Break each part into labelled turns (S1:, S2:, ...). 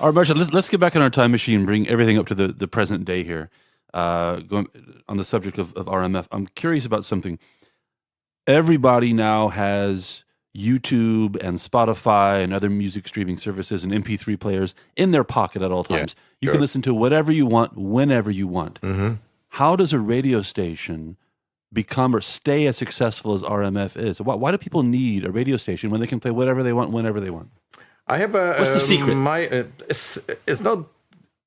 S1: All right, Marcin, let's get back in our time machine, bring everything up to the present day here. Going on the subject of RMF, I'm curious about something. Everybody now has YouTube and Spotify and other music streaming services and MP3 players in their pocket at all times. You can listen to whatever you want, whenever you want. How does a radio station become or stay as successful as RMF is? Why do people need a radio station when they can play whatever they want, whenever they want?
S2: I have a.
S1: What's the secret?
S2: It's not.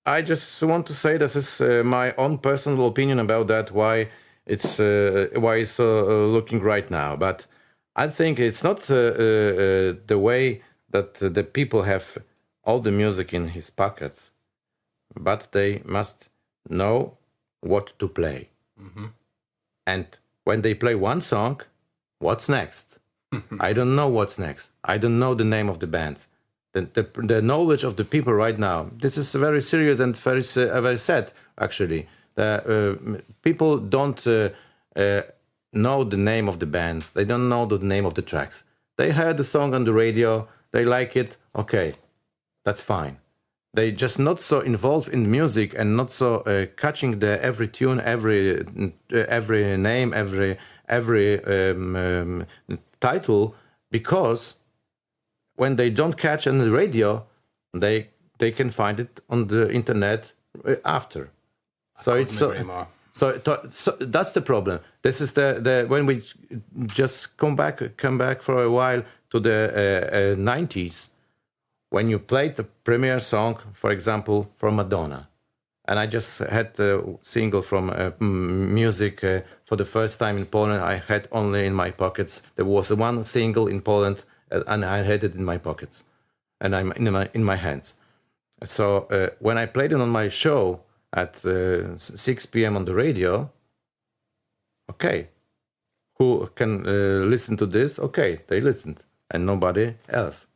S2: I just want to say this is my own personal opinion about that. Why it's looking right now, but I think it's not the way that the people have all the music in his pockets, but they must know what to play. And when they play one song, what's next? I don't know what's next. I don't know the name of the band. The knowledge of the people right now, this is very serious and very sad, actually. People don't know the name of the bands. They don't know the name of the tracks. They heard the song on the radio. They like it. Okay, that's fine. They just not so involved in music and not so catching the every tune, every name, every title, because when they don't catch on the radio, they can find it on the internet after. So that's the problem. This is the when we just come back for a while to the 90s, when you played the premiere song, for example, from Madonna, and I just had a single from music for the first time in Poland. I had only in my pockets. There was one single in Poland, and I had it in my pockets, and I'm in my hands. So when I played it on my show at 6 p.m. on the radio, okay, who can listen to this? Okay, they listened, and nobody else.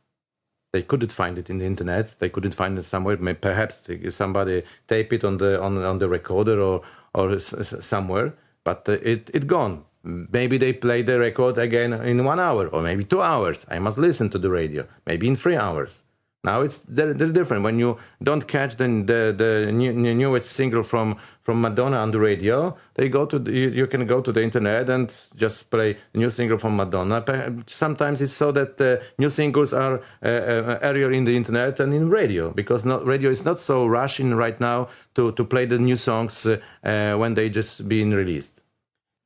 S2: They couldn't find it in the internet. They couldn't find it somewhere. Perhaps somebody tape it on the recorder or somewhere, but it gone. Maybe they play the record again in 1 hour or maybe 2 hours. I must listen to the radio. Maybe in 3 hours. Now it's they're different. When you don't catch the newest single from Madonna on the radio, you can go to the internet and just play the new single from Madonna. Sometimes it's so that new singles are earlier in the internet than in radio, because radio is not so rushing right now to play the new songs when they just being released.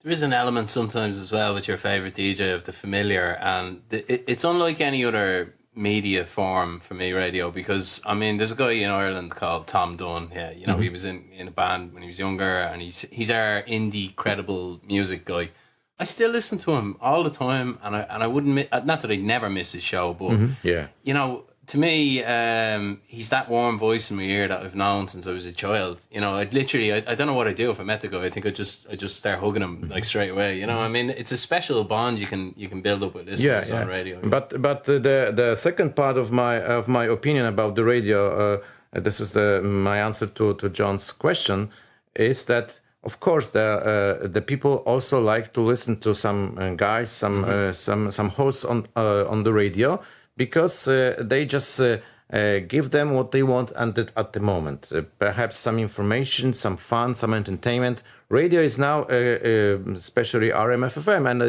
S3: There is an element sometimes as well with your favorite DJ of the familiar, and it's unlike any other media form for me, radio, because I mean there's a guy in Ireland called Tom Dunn. Yeah, you know, he was in a band when he was younger, and he's our indie credible music guy. I still listen to him all the time, and I wouldn't not that I'd never miss his show, but you know, to me, he's that warm voice in my ear that I've known since I was a child. You know, I'd literally, I don't know what I'd do if I met the guy. I think I'd just start hugging him like straight away. You know, I mean, it's a special bond you can build up with listeners on radio.
S2: But the second part of my opinion about the radio, this is my answer to John's question, is that of course the people also like to listen to some guys, some hosts on the radio, because they just give them what they want at the moment. Perhaps some information, some fun, some entertainment. Radio is now, especially RMF FM, and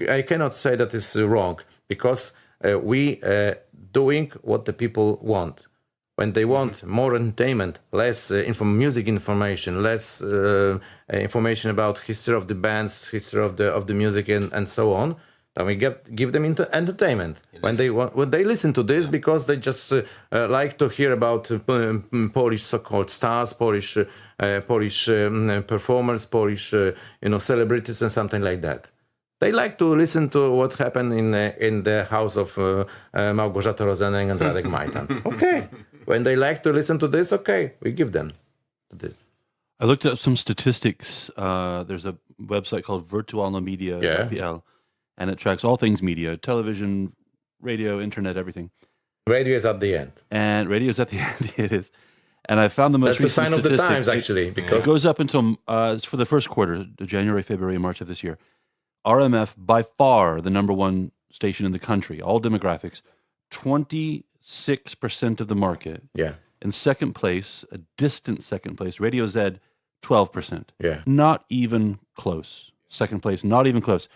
S2: I cannot say that is wrong, because we doing what the people want. When they want more entertainment, less music information, less information about history of the bands, history of the music, and so on. Then we give them entertainment when they listen to this, because they just like to hear about Polish so-called stars, Polish performers, Polish celebrities, and something like that. They like to listen to what happened in the house of Małgorzata Rozenek and Radek Majtan. Okay, when they like to listen to this, okay, we give them this.
S1: I looked up some statistics. There's a website called Virtualna Media, VPL. And it tracks all things media, television, radio, internet, everything.
S2: Radio is at the end.
S1: And radio is at the end, it is. And I found the most recent
S2: statistic. That's the sign of the times, actually.
S1: Because it goes up until, it's for the first quarter, January, February, March of this year. RMF, by far the number one station in the country, all demographics, 6% of the market.
S2: Yeah.
S1: In second place, a distant second place, Radio Z, 12%.
S2: Yeah.
S1: Not even close. Second place, not even close.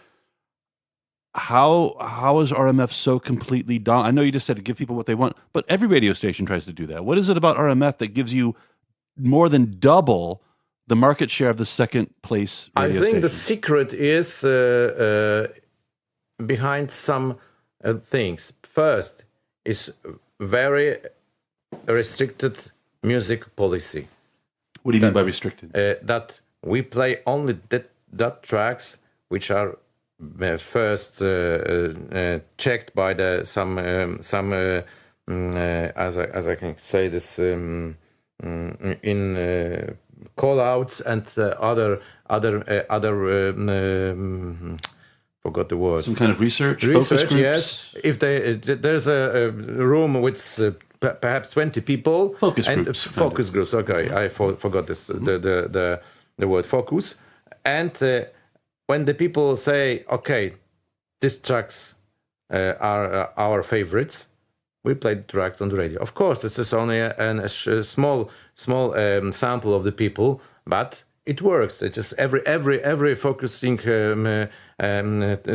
S1: How is RMF so completely down? I know you just said to give people what they want, but every radio station tries to do that. What is it about RMF that gives you more than double the market share of the second place radio
S2: I think the
S1: station?
S2: secret is behind some things. First is very restricted music policy.
S1: What do you mean by restricted?
S2: That we play only that tracks which are first checked by the some as I can say this in call outs and other forgot the word.
S1: Some kind of research focus groups?
S2: Yes. If there's a room with perhaps 20 people.
S1: Focus
S2: and
S1: groups.
S2: Focus groups. Okay, I forgot this the word focus. And when the people say, okay, these tracks are our favorites, we play the tracks on the radio. Of course, this is only a small sample of the people, but it works. It just every focusing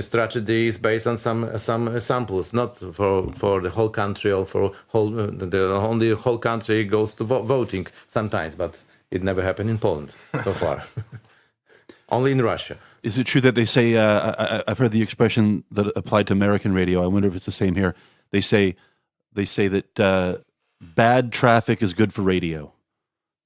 S2: strategy is based on some samples, not for the whole country or for only whole country goes to voting sometimes, but it never happened in Poland so far. Only in Russia.
S1: Is it true that they say, I've heard the expression that applied to American radio, I wonder if it's the same here. They say that bad traffic is good for radio.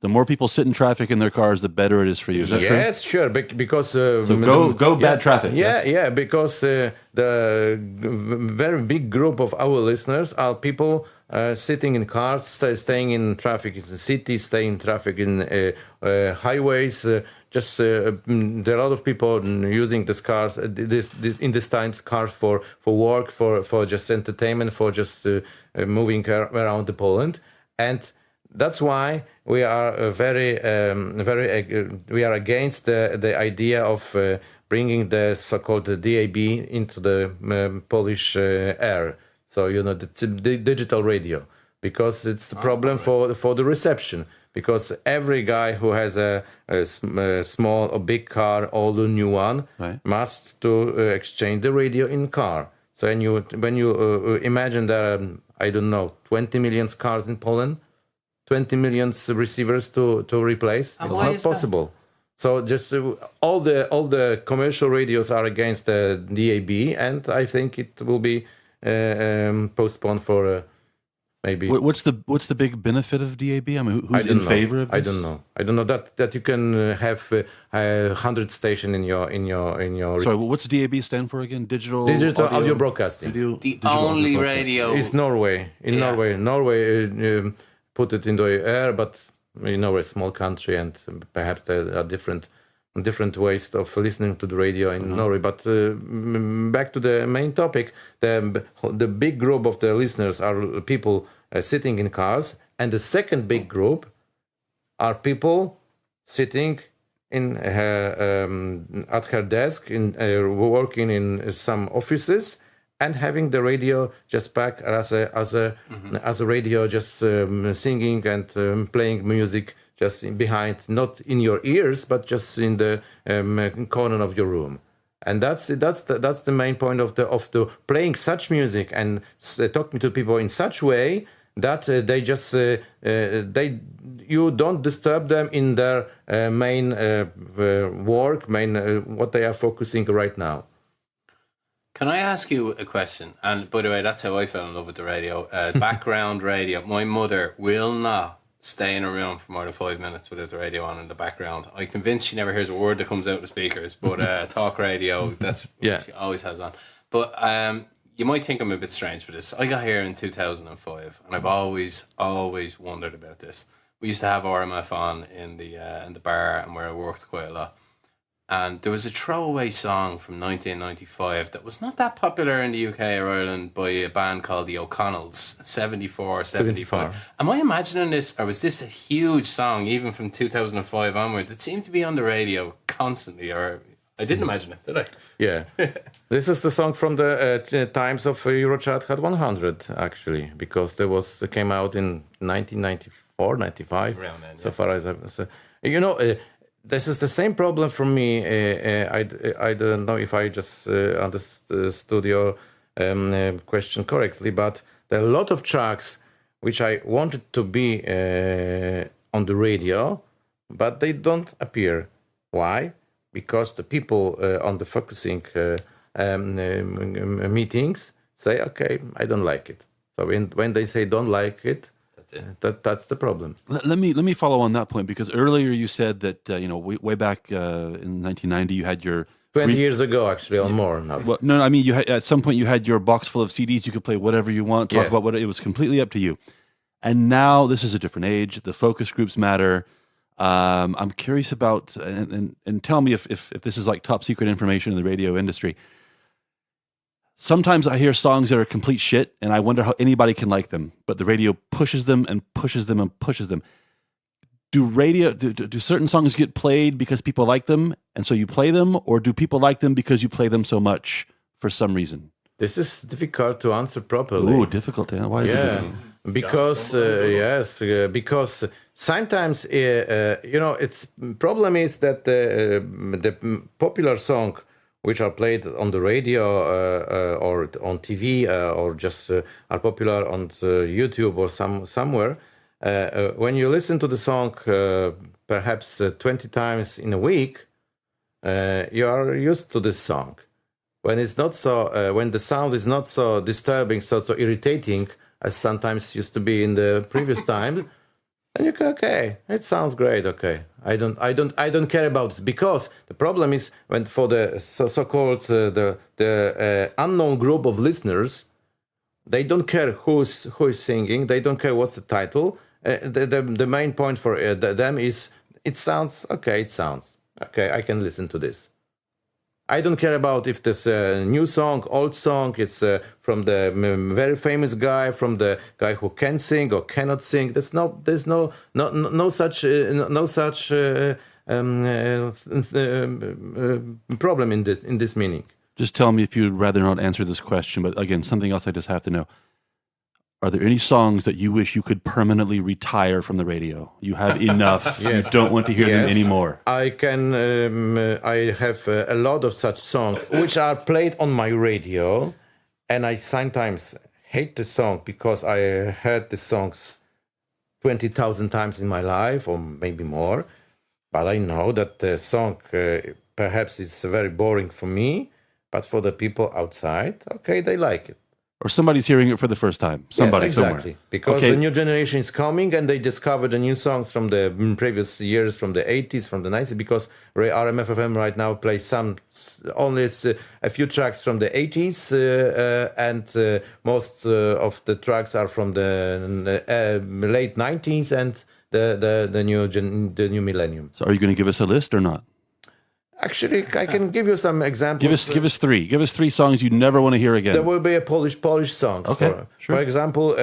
S1: The more people sit in traffic in their cars, the better it is for you. Is that true?
S2: Yes, sure. Because
S1: so go bad traffic.
S2: Yeah,
S1: yes?
S2: yeah. Because the very big group of our listeners are people sitting in cars, staying in traffic in the city, staying in traffic in highways. There are a lot of people using these cars in this times cars for work, for just entertainment, for just moving around the Poland, and that's why we are we are against the idea of bringing the so-called DAB into the Polish air. So the digital radio, because it's a problem for the reception. Because every guy who has a small or big car, old or new one,
S1: right,
S2: must to exchange the radio in car. So when you imagine there are, I don't know, 20 million cars in Poland, 20 million receivers to replace, it's not possible. So just all the commercial radios are against the DAB, and I think it will be postponed for. Maybe.
S1: What's the big benefit of DAB? I mean, who's in favor of this?
S2: I don't know that you can have 100 stations in your.
S1: Sorry, what's DAB stand for again? Digital
S2: audio broadcasting.
S3: The only radio
S2: is Norway. In Norway put it in the air, but we're a small country, and perhaps there are different ways of listening to the radio in Norway. But back to the main topic, the big group of the listeners are people sitting in cars, and the second big group are people sitting in at her desk, working in some offices, and having the radio just back as a radio, just singing and playing music. Just behind, not in your ears, but just in the corner of your room, and that's the main point of the playing such music and talking to people in such way that they just you don't disturb them in their main work, what they are focusing right now.
S3: Can I ask you a question? And by the way, that's how I fell in love with the radio. Background radio. My mother will not stay in a room for more than 5 minutes without the radio on in the background. I'm convinced she never hears a word that comes out of the speakers, but talk radio, that's what she always has on. But you might think I'm a bit strange for this. I got here in 2005, and I've always wondered about this. We used to have RMF on in the bar and where I worked quite a lot. And there was a throwaway song from 1995 that was not that popular in the UK or Ireland by a band called the O'Connells, 74. Am I imagining this, or was this a huge song even from 2005 onwards? It seemed to be on the radio constantly, or I didn't imagine it, did I?
S2: Yeah. This is the song from the times of Eurochart Hot 100, actually, because it came out in 1994, 95.
S3: Around then,
S2: so far as this is the same problem for me. I don't know if I just understood your question correctly, but there are a lot of tracks which I wanted to be on the radio, but they don't appear. Why? Because the people on the focusing meetings say, okay, I don't like it. So when they say don't like it, that's it. That's the problem.
S1: Let me follow on that point, because earlier you said that way back in 1990 you had your
S2: 20 years ago, actually, or more now.
S1: Well, no, I mean you had, at some point you had your box full of CDs. You could play whatever you want, talk
S2: Yes.
S1: about what it was completely up to you. And now this is a different age. The focus groups matter. I'm curious about and tell me if this is like top secret information in the radio industry. Sometimes I hear songs that are complete shit, and I wonder how anybody can like them. But the radio pushes them and pushes them and pushes them. Do certain songs get played because people like them, and so you play them, or do people like them because you play them so much for some reason?
S2: This is difficult to answer properly.
S1: Ooh, difficult. Why is it difficult?
S2: Because sometimes it's problem is that the popular song which are played on the radio or on TV or just are popular on YouTube or somewhere. When you listen to the song perhaps 20 times in a week, you are used to this song. When it's not so, when the sound is not so disturbing, so irritating as sometimes used to be in the previous time, then you go, okay, it sounds great. Okay, I don't care about this, because the problem is when for the so-called the unknown group of listeners, they don't care who is singing. They don't care what's the title. The main point for them is it sounds okay. It sounds okay. I can listen to this. I don't care about if this new song, old song. It's from the very famous guy, from the guy who can sing or cannot sing. There's no such problem in this meaning.
S1: Just tell me if you'd rather not answer this question, but again, something else I just have to know. Are there any songs that you wish you could permanently retire from the radio? You have enough.
S2: Yes.
S1: You don't want to hear them anymore.
S2: I can. I have a lot of such songs which are played on my radio, and I sometimes hate the song because I heard the songs 20,000 times in my life, or maybe more. But I know that the song perhaps is very boring for me, but for the people outside, okay, they like it.
S1: Or somebody's hearing it for the first time. Somebody
S2: yes, exactly.
S1: somewhere.
S2: Because the new generation is coming and they discover the new songs from the previous years, from the 80s, from the 90s, because RMF FM right now plays only a few tracks from the 80s and most of the tracks are from the late 90s and the new millennium.
S1: So are you going to give us a list or not?
S2: Actually, I can give you some examples.
S1: Give us three. Give us three songs you never want to hear again.
S2: There will be a Polish songs.
S1: Okay, sure.
S2: For example,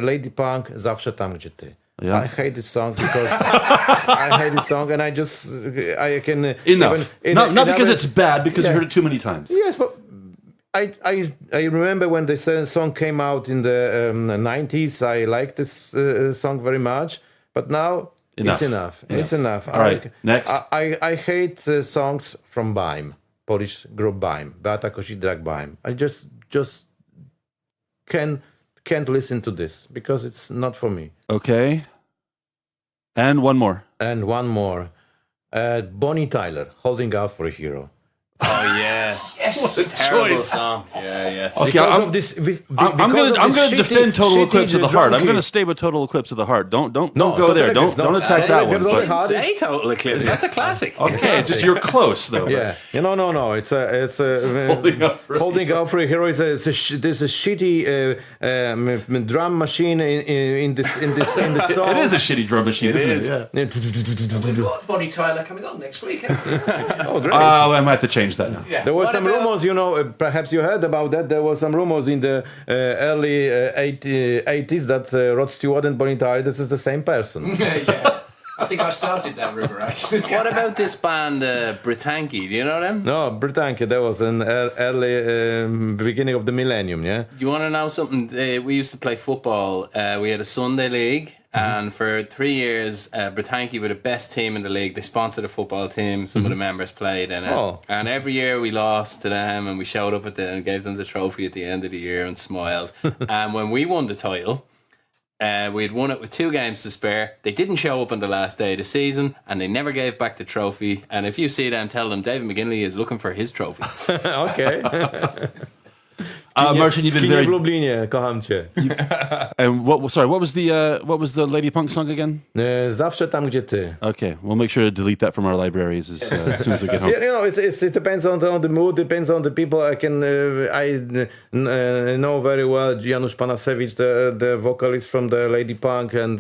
S2: Lady Punk, Zawsze tam, gdzie ty.
S1: Yeah.
S2: I hate this song because I hate this song, and I can
S1: enough. Not because it's bad, because you heard it too many times.
S2: Yes, but I remember when the song came out in the 90s. I liked this song very much, but now.
S1: Enough.
S2: It's enough.
S1: Yeah.
S2: It's enough.
S1: All right, next.
S2: I hate songs from BAIM, Polish group BAIM, Beata Kosidrak BAIM. I just can't listen to this because it's not for me.
S1: Okay. And one more.
S2: Bonnie Tyler, Holding Out for a Hero.
S3: Oh yeah,
S1: Yes, what a
S3: terrible
S1: choice.
S3: song. Yeah, yes.
S1: Okay,
S2: Because
S1: I'm
S2: of this,
S1: I'm going to defend Total Eclipse of the Heart. I'm going to
S2: stay.
S1: stay with Total Eclipse of the Heart. Don't go there. Don't attack that one.
S2: Total
S1: But,
S2: Eclipse.
S3: Say Total Eclipse. That's a classic.
S1: okay, it's just you're close though.
S2: Yeah, no. It's a Holding Out for a Hero is a shitty drum machine in the song.
S1: It is a shitty drum machine, isn't it? Yeah.
S4: We've got Bonnie Tyler coming on next week.
S2: Oh, great.
S1: I might have to change that now.
S4: Yeah.
S2: There were some rumors, perhaps you heard about that. There were some rumors in the early 80s that Rod Stewart and Bonnie Tyler, this is the same person.
S4: Yeah. I think I started that rumor, actually.
S3: What about this band, Britanki? Do you know them?
S2: No, Britannia, that was in early beginning of the millennium, yeah?
S3: Do you want to know something? We used to play football. We had a Sunday league, and for 3 years, Britanki were the best team in the league. They sponsored a football team. Some of the members played in it.
S2: Oh.
S3: And every year we lost to them, and we showed up and gave them the trophy at the end of the year and smiled. And when we won the title, we had won it with 2 games to spare. They didn't show up on the last day of the season, and they never gave back the trophy. And if you see them, tell them David McGinley is looking for his trophy.
S2: Okay.
S1: Marcin, you've been
S2: Kinie
S1: very.
S2: w Lublinie, kocham cię.
S1: And what was the Lady Punk song again?
S2: Zawsze tam, gdzie ty.
S1: Okay, we'll make sure to delete that from our libraries as soon as we get home.
S2: Yeah, you know, it depends on the mood, depends on the people. I know very well Janusz Panasewicz, the vocalist from the Lady Punk, and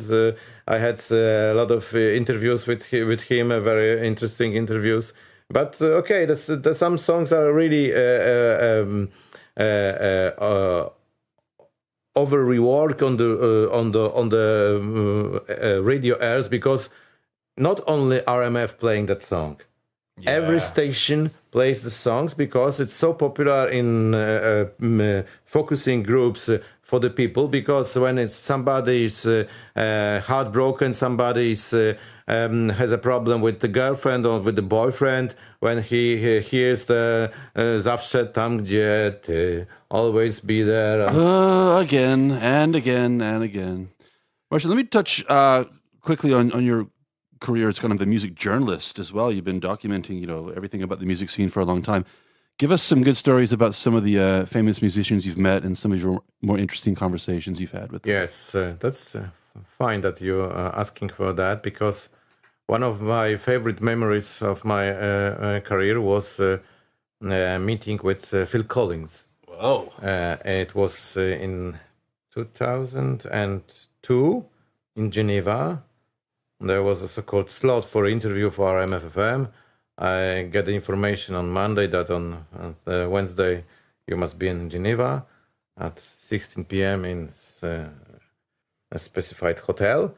S2: I had a lot of interviews with him, very interesting interviews. But okay, some songs are really over rework on the radio airs, because not only RMF playing that song, every station plays the songs because it's so popular in focusing groups for the people. Because when it's somebody is heartbroken, somebody is has a problem with the girlfriend or with the boyfriend, when he hears the zawsze tam, gdzie ty, always be there.
S1: Again and again and again. Marcin, let me touch quickly on your career as kind of the music journalist as well. You've been documenting, everything about the music scene for a long time. Give us some good stories about some of the famous musicians you've met and some of your more interesting conversations you've had with them.
S2: Yes, that's fine that you're asking for that, because one of my favorite memories of my career was a meeting with Phil Collins.
S3: Whoa.
S2: It was in 2002 in Geneva. There was a so-called slot for interview for RMF-FM. I get the information on Monday that on Wednesday you must be in Geneva at 16 p.m. in a specified hotel.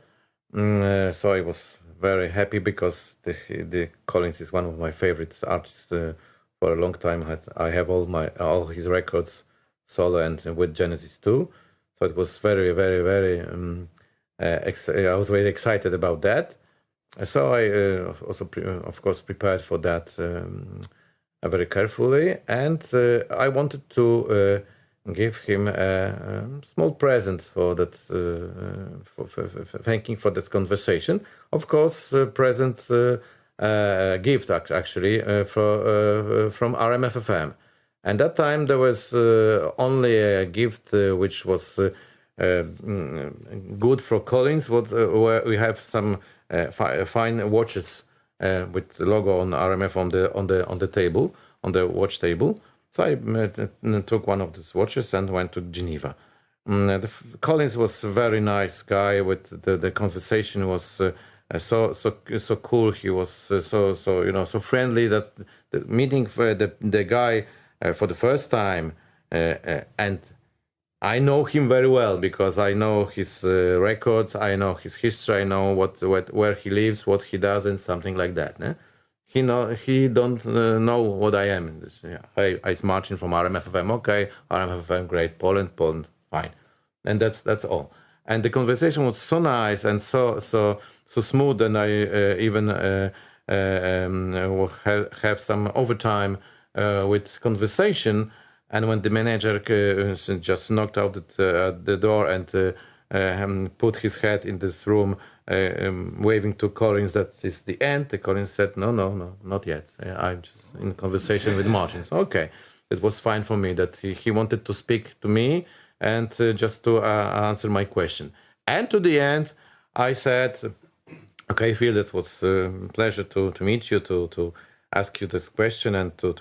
S2: So I was very happy, because the Collins is one of my favorite artists for a long time. I have all his records, solo and with Genesis too. So it was very, very, very. I was very excited about that. So I also, of course, prepared for that very carefully, and I wanted to give him a small present for that, for thanking for that conversation. Of course, present gift actually from RMF-FM. And that time there was only a gift which was good for Collins. Where we have some fine watches with the logo on RMF on the table, on the watch table. So I took one of these watches and went to Geneva. Collins was a very nice guy. With the conversation was so cool. He was so friendly, that the meeting for the guy for the first time, and I know him very well, because I know his records, I know his history, I know where he lives, what he does, and something like that. Eh? He don't know what I am. Hey, I'm Marcin from RMF-FM. Okay, RMF-FM, great. Poland, fine. And that's all. And the conversation was so nice and so smooth, and I even have some overtime with conversation. And when the manager just knocked out at the door and put his head in this room, waving to Collins that is the end, the Collins said, no, not yet. I'm just in conversation with Marcin. So, okay, it was fine for me that he wanted to speak to me and just to answer my question. And to the end, I said, okay, Phil, it was a pleasure to meet you, to ask you this question, and to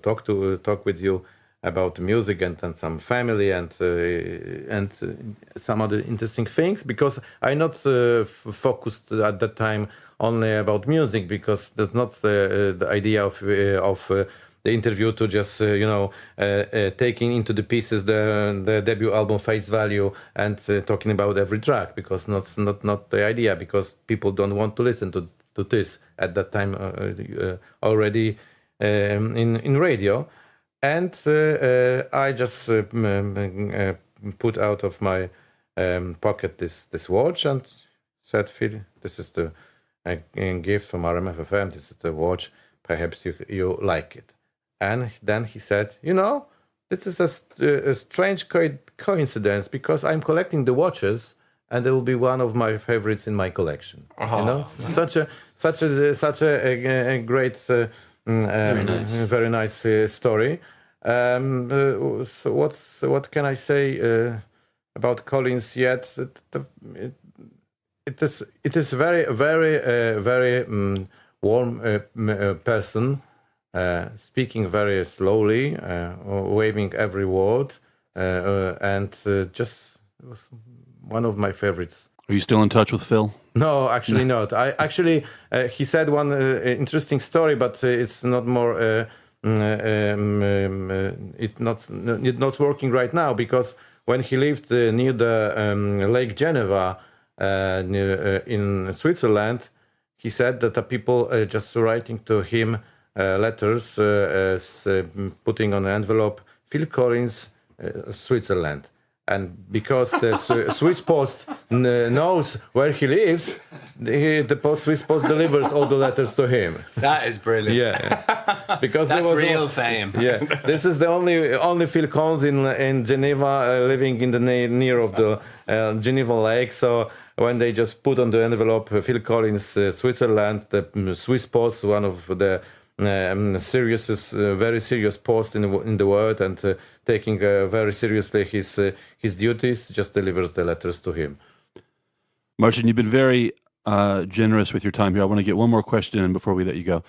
S2: talk with you about music and some family and some other interesting things, because I not focused at that time only about music, because that's not the idea of the interview to just taking into the pieces the debut album face value and talking about every track, because not the idea, because people don't want to listen to this at that time already in radio. And I just put out of my pocket this watch and said, Phil, this is the gift from RMF FM. This is the watch. Perhaps you like it. And then he said, this is a strange coincidence, because I'm collecting the watches, and it will be one of my favorites in my collection. Such a great, very nice story. So what can I say about Collins yet? It is very warm person, speaking very slowly, waving every word, and just was one of my favorites.
S1: Are you still in touch with Phil?
S2: No, actually not. He said one interesting story, but it's not more. It's not working right now, because when he lived near the Lake Geneva in Switzerland, he said that the people just writing to him letters, putting on an envelope, Phil Collins, Switzerland. And because the Swiss Post knows where he lives, the Swiss Post delivers all the letters to him.
S3: That is brilliant.
S2: Yeah, because
S3: that's real fame.
S2: Yeah, this is the only Phil Collins in Geneva, living in the near of the Geneva Lake. So when they just put on the envelope Phil Collins, Switzerland, the Swiss Post, one of the very serious post in the world, and taking very seriously his duties, just delivers the letters to him.
S1: Marcin, you've been very generous with your time here. I want to get one more question in before we let you go.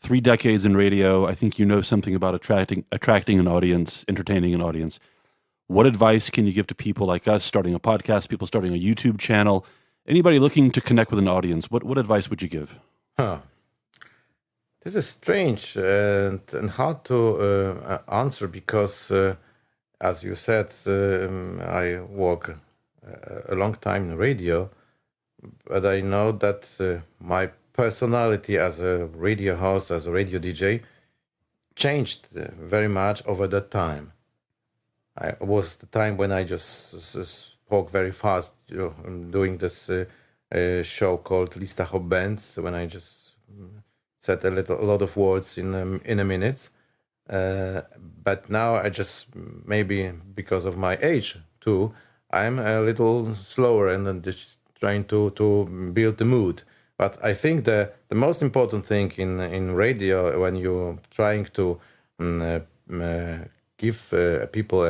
S1: 3 decades in radio. I think you know something about attracting an audience, entertaining an audience. What advice can you give to people like us starting a podcast, people starting a YouTube channel, anybody looking to connect with an audience? What advice would you give?
S2: This is strange and hard to answer, because, as you said, I work a long time in radio, but I know that my personality as a radio host, as a radio DJ, changed very much over that time. It was the time when I just spoke very fast, doing this show called Lista Hop Bands, when I just said a lot of words in a minute. But now I just, maybe because of my age too, I'm a little slower and just trying to build the mood. But I think the most important thing in radio, when you're trying to give people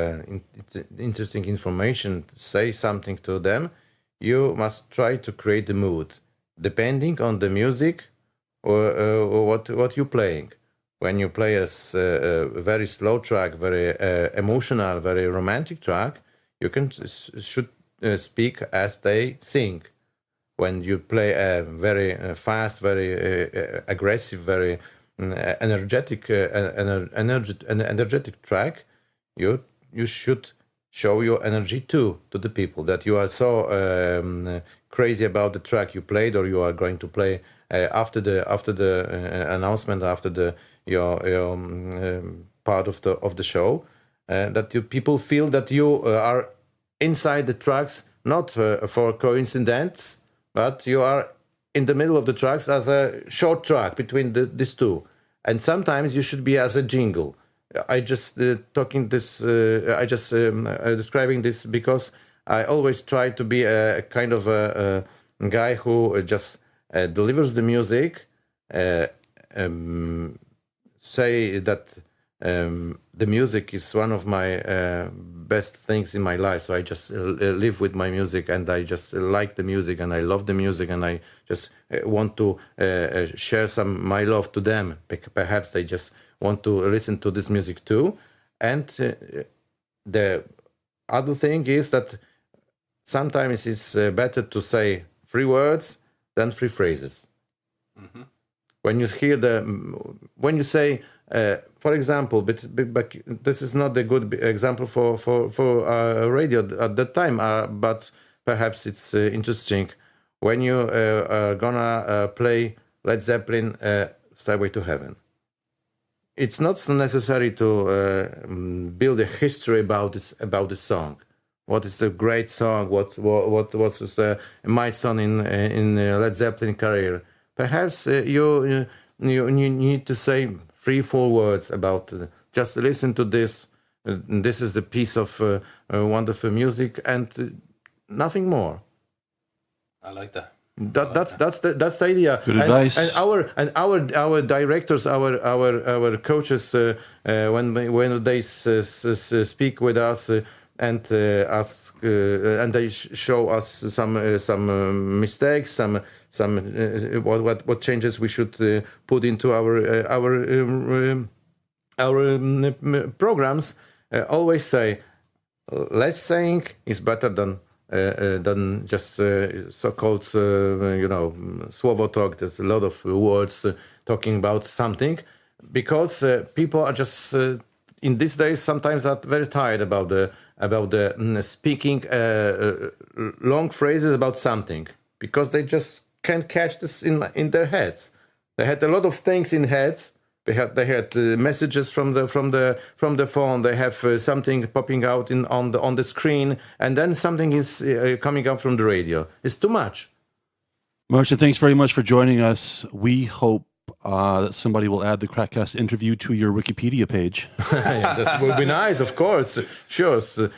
S2: interesting information, say something to them, you must try to create the mood, depending on the music or what you're playing. When you play a very slow track, very emotional, very romantic track, you should speak as they sing. When you play a very fast, very aggressive, very energetic track, you should show your energy too to the people, that you are so crazy about the track you played, or you are going to play after the announcement, after your part of the show, that people feel that you are inside the tracks, not for coincidence, but you are in the middle of the tracks as a short track between these two. And sometimes you should be as a jingle. I just describing this because I always try to be a kind of a guy who just delivers the music, say that the music is one of my best things in my life. So I just live with my music, and I just like the music, and I love the music, and I just want to share my love to them. Perhaps they just want to listen to this music too. And the other thing is that sometimes it's better to say 3 words than 3 phrases. Mm-hmm. When you say For example, but this is not a good example for radio at that time, but perhaps it's interesting. When you are gonna play Led Zeppelin, Stairway to Heaven, it's not necessary to build a history about the song. What is the great song? What is the milestone in Led Zeppelin career? Perhaps you need to say 3-4 words about. Just listen to this. This is the piece of wonderful music and nothing more.
S3: I like that.
S2: That's the idea.
S1: Good advice.
S2: And our directors, our coaches, when they speak with us and ask and they show us some mistakes, some what changes we should put into our programs, always say less saying is better than just so-called, słowo talk. There's a lot of words talking about something, because people are just in these days sometimes are very tired about the speaking long phrases about something, because they just can't catch this in their heads. They had a lot of things in heads. They had messages from the phone. They have something popping out on the screen, and then something is coming up from the radio. It's too much.
S1: Marcin, thanks very much for joining us. We hope that somebody will add the KrakCast interview to your Wikipedia page.
S2: Yeah, that would be nice, of course. Sure. So,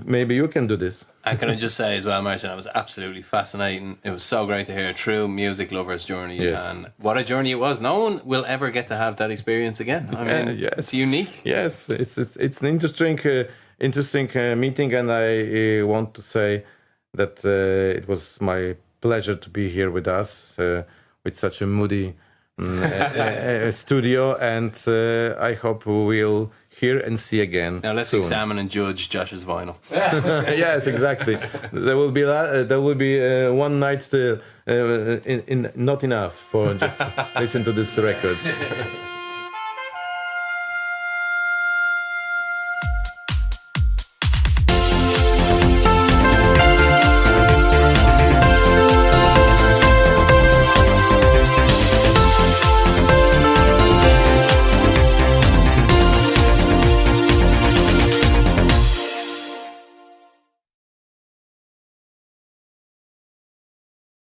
S2: maybe you can do this.
S3: And can I just say as well, Marcin, it was absolutely fascinating. It was so great to hear a true music lover's journey.
S2: Yes.
S3: And what a journey it was. No one will ever get to have that experience again. I mean,
S2: yes.
S3: It's unique.
S2: Yes, it's an interesting meeting, and I want to say that it was my pleasure to be here with us with such a moody studio, and I hope we'll hear and see again.
S3: Now let's
S2: soon.
S3: examine and judge Josh's vinyl.
S2: Yes, exactly. There will be one night still, not enough for just listen to these records.